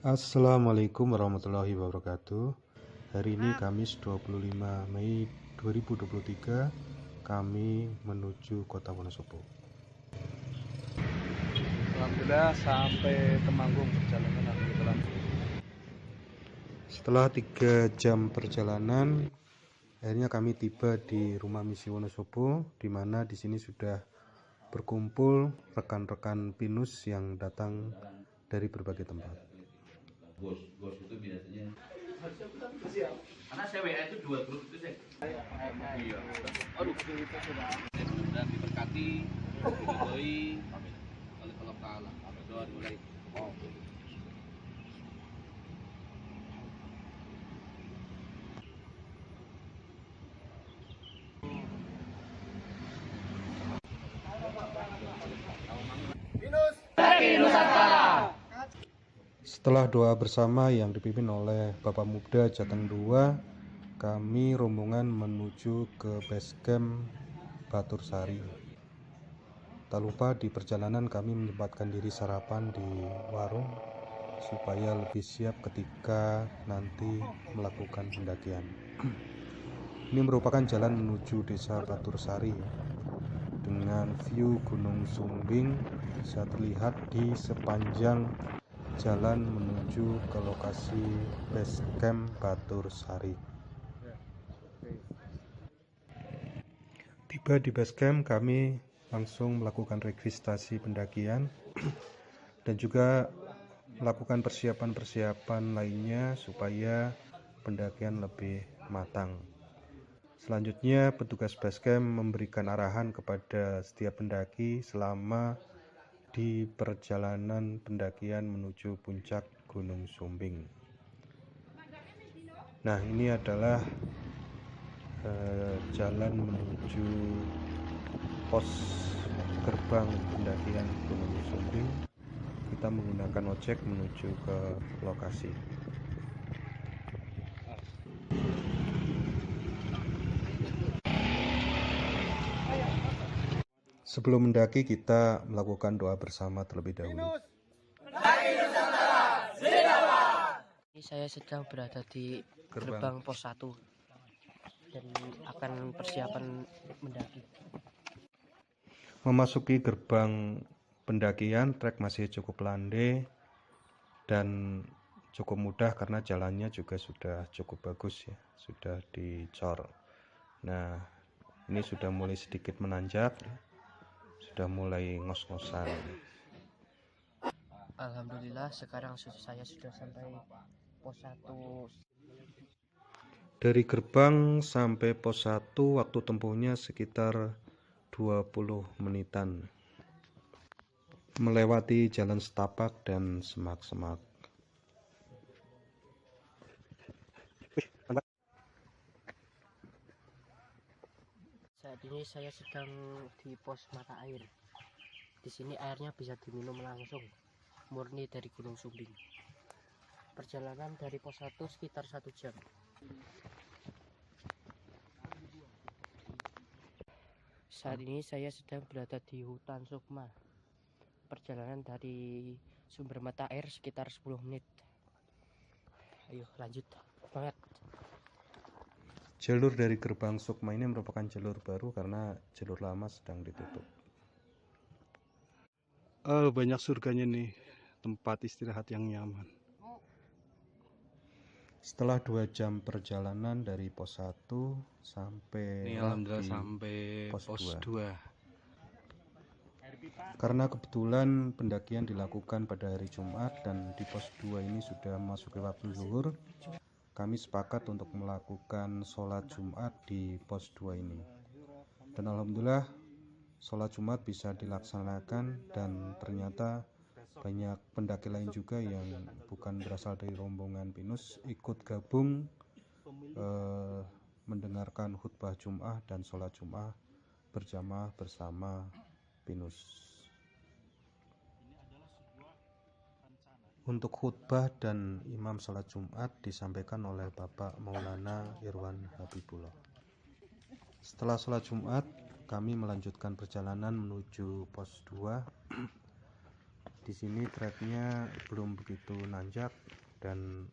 Assalamualaikum warahmatullahi wabarakatuh. Hari ini Kamis 25 Mei 2023, kami menuju Kota Wonosobo. Alhamdulillah sampai Temanggung perjalanan alhamdulillah. Setelah 3 jam perjalanan, akhirnya kami tiba di Rumah Misi Wonosobo, di mana di sini sudah berkumpul rekan-rekan Pinus yang datang dari berbagai tempat. Bos itu biasanya karena CWA itu 2 grup itu sih. Iya. Aduh, itu sudah dan diberkati, diridhoi oleh Allah Taala. Doa mulai. Setelah doa bersama yang dipimpin oleh Bapak Muda Jateng 2, kami rombongan menuju ke base camp Batur Sari. Tak lupa di perjalanan kami menyempatkan diri sarapan di warung supaya lebih siap ketika nanti melakukan pendakian. Ini merupakan jalan menuju desa Batur Sari dengan view Gunung Sumbing bisa terlihat di sepanjang jalan menuju ke lokasi base camp Batur Sari. Tiba di base camp, kami langsung melakukan registrasi pendakian dan juga melakukan persiapan-persiapan lainnya supaya pendakian lebih matang. Selanjutnya, petugas base camp memberikan arahan kepada setiap pendaki selama di perjalanan pendakian menuju puncak Gunung Sumbing. Nah, ini adalah jalan menuju pos gerbang pendakian Gunung Sumbing. Kita menggunakan ojek menuju ke lokasi. Sebelum mendaki, kita melakukan doa bersama terlebih dahulu. Saya sedang berada di gerbang pos 1 dan akan persiapan mendaki. Memasuki gerbang pendakian, trek masih cukup landai dan cukup mudah karena jalannya juga sudah cukup bagus ya, sudah dicor. Nah, ini sudah mulai sedikit menanjak, sudah mulai ngos-ngosan. Alhamdulillah sekarang saya sudah sampai pos 1. Dari gerbang sampai pos 1 waktu tempuhnya sekitar 20 menitan, melewati jalan setapak dan semak-semak. Saat ini saya sedang di pos mata air. Di sini airnya bisa diminum langsung, murni dari Gunung Sumbing. Perjalanan dari pos 1 sekitar 1 jam. Saat ini saya sedang berada di hutan Sukma. Perjalanan dari sumber mata air sekitar 10 menit. Ayo lanjut, semangat. Jalur dari gerbang Sukma ini merupakan jalur baru karena jalur lama sedang ditutup. Banyak surganya nih, tempat istirahat yang nyaman. Setelah 2 jam perjalanan dari pos 1 sampai Ini alhamdulillah di sampai pos 2. Karena kebetulan pendakian dilakukan pada hari Jumat dan di pos 2 ini sudah memasuki waktu zuhur, kami sepakat untuk melakukan sholat Jumat di pos 2 ini. Dan alhamdulillah sholat Jumat bisa dilaksanakan dan ternyata banyak pendaki lain juga yang bukan berasal dari rombongan Pinus ikut gabung mendengarkan khutbah Jum'ah dan sholat Jum'ah berjamaah bersama Pinus. Untuk khutbah dan imam sholat Jumat disampaikan oleh Bapak Maulana Irwan Habibullah. Setelah sholat Jumat, kami melanjutkan perjalanan menuju pos 2 Di sini treknya belum begitu nanjak dan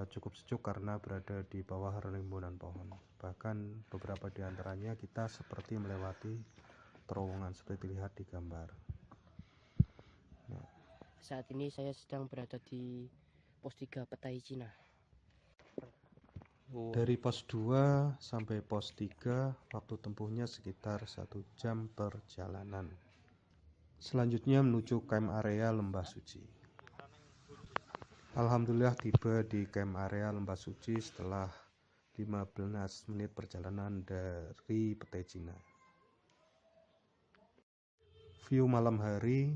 cukup sejuk karena berada di bawah rimbunan pohon. Bahkan beberapa di antaranya kita seperti melewati terowongan seperti lihat di gambar. Saat ini saya sedang berada di pos 3 Petai Cina. Dari pos 2 sampai pos 3 waktu tempuhnya sekitar 1 jam perjalanan. Selanjutnya menuju camp area Lembah Suci. Alhamdulillah tiba di camp area Lembah Suci setelah 15 menit perjalanan dari Petai Cina. View malam hari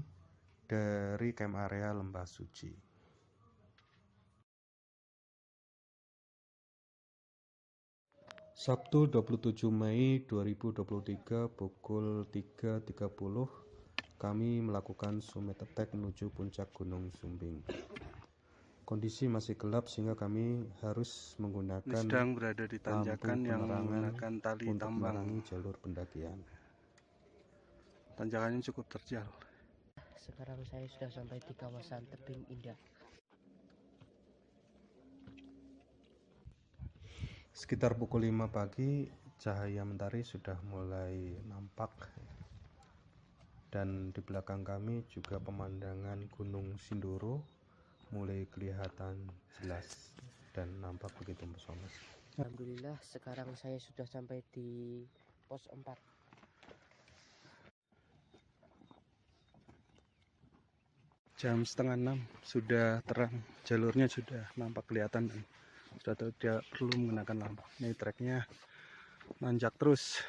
dari camp area Lembah Suci. Sabtu 27 Mei 2023 pukul 3.30 kami melakukan summit attack menuju puncak Gunung Sumbing. Kondisi masih gelap sehingga kami harus menggunakan sedang berada di tanjakan yang penerangan menggunakan tali untuk tambang. menerangi jalur pendakian. Tanjakannya cukup terjal. Sekarang saya sudah sampai di kawasan Tebing Indah. Sekitar pukul 5 pagi cahaya mentari sudah mulai nampak dan di belakang kami juga pemandangan Gunung Sindoro mulai kelihatan jelas dan nampak begitu pesona. Alhamdulillah sekarang saya sudah sampai di pos 4. Jam setengah 6 sudah terang, jalurnya sudah nampak kelihatan dan sudah tidak perlu menggunakan lampu. Ini treknya nanjak terus.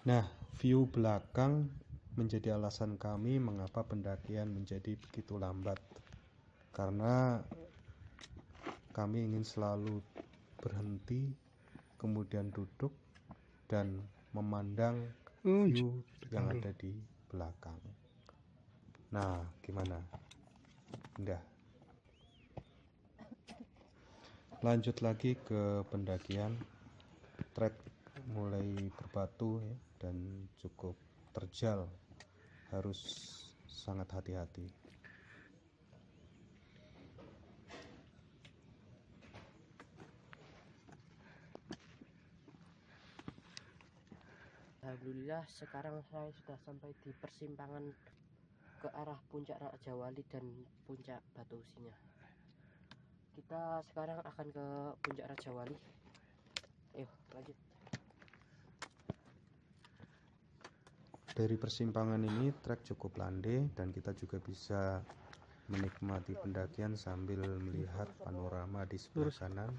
Nah, view belakang menjadi alasan kami mengapa pendakian menjadi begitu lambat. Karena kami ingin selalu berhenti, kemudian duduk dan memandang view yang ada di belakang. Nah, gimana? Indah. Lanjut lagi ke pendakian. Trek mulai berbatu ya, dan cukup terjal. Harus sangat hati-hati. Alhamdulillah sekarang saya sudah sampai di persimpangan ke arah puncak Raja Wali dan puncak Batu Singa. Kita sekarang akan ke puncak Raja Wali. Ayo lanjut. Dari persimpangan ini trek cukup landai dan kita juga bisa menikmati pendakian sambil melihat panorama di sebelah kanan,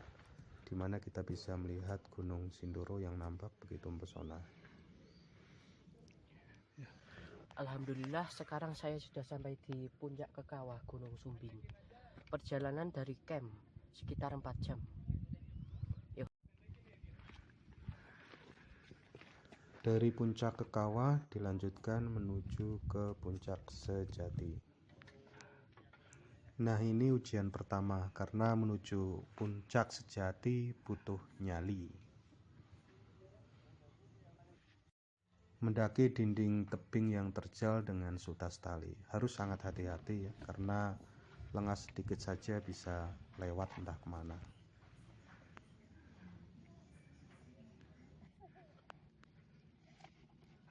di mana kita bisa melihat Gunung Sindoro yang nampak begitu mempesona. Alhamdulillah sekarang saya sudah sampai di puncak ke kawah Gunung Sumbing. Perjalanan dari camp sekitar 4 jam. Yuk. Dari puncak ke kawah dilanjutkan menuju ke puncak sejati. Nah, ini ujian pertama karena menuju puncak sejati butuh nyali. Mendaki dinding tebing yang terjal dengan sutas tali harus sangat hati-hati ya, karena lengah sedikit saja bisa lewat entah kemana.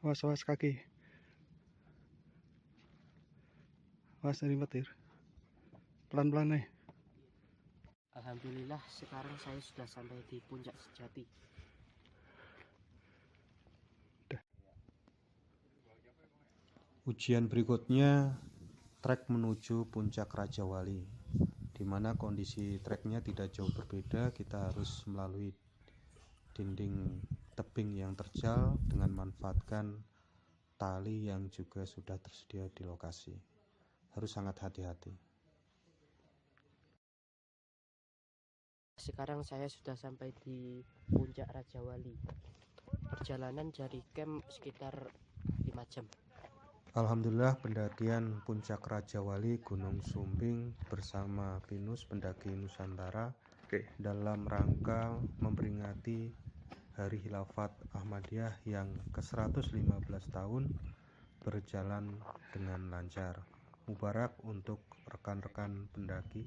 Awas kaki. Awas dari petir. Pelan-pelan nih. Alhamdulillah sekarang saya sudah sampai di puncak sejati. Ujian berikutnya trek menuju puncak Raja Wali, di mana kondisi treknya tidak jauh berbeda. Kita harus melalui dinding tebing yang terjal dengan memanfaatkan tali yang juga sudah tersedia di lokasi. Harus sangat hati-hati. Sekarang saya sudah sampai di puncak Raja Wali. Perjalanan dari camp sekitar 5 jam. Alhamdulillah pendakian puncak Raja Wali Gunung Sumbing bersama Pinus Pendaki Nusantara dalam rangka memperingati Hari Khilafat Ahmadiyah yang ke-115 tahun berjalan dengan lancar. Mubarak untuk rekan-rekan pendaki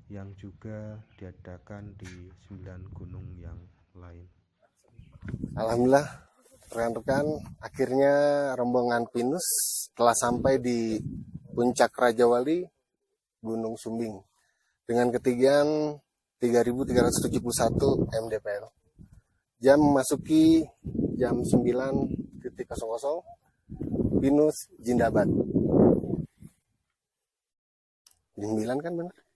yang juga diadakan di 9 gunung yang lain. Alhamdulillah rekan-rekan, akhirnya rombongan Pinus telah sampai di puncak Raja Wali Gunung Sumbing dengan ketinggian 3.371 mdpl. Jam memasuki jam 9.00, Pinus Jindabad. Jam 9 kan benar?